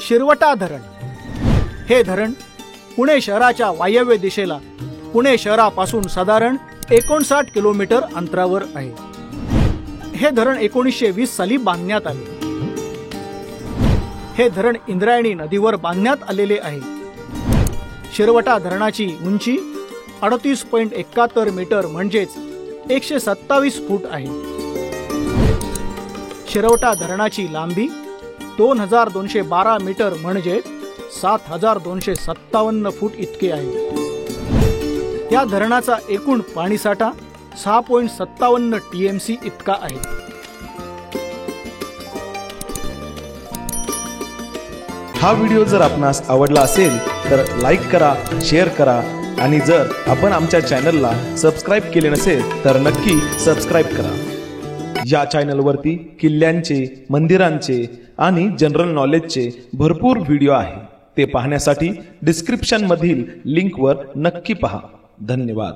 शिरवटा धरण हे धरण पुणे शहराच्या वायव्य दिशेला पुणे शहरापासून साधारण 59 किलोमीटर अंतरावर आहे. हे धरण 1920 साली बांधण्यात आले. हे धरण इंद्रायणी नदीवर बांधण्यात आलेले आहे. शिरवटा धरणाची उंची 38.71 मीटर म्हणजेच 127 फूट आहे. शिरवटा धरणाची लांबी 2212 मीटर म्हणजे 7257 फूट इतके आहे. या धरणाचा एकूण पाणीसाठा 6.57 TMC इतका आहे. हा व्हिडिओ जर आपणास आवडला असेल तर लाईक करा, शेअर करा आणि जर आपण आमच्या चॅनलला सबस्क्राईब केले नसेल तर नक्की सबस्क्राईब करा. या चॅनलवरती किल्ल्यांचे, मंदिरांचे आणि जनरल नॉलेजचे भरपूर व्हिडिओ आहे. ते पाहण्यासाठी डिस्क्रिप्शन मधील लिंकवर नक्की पहा. धन्यवाद.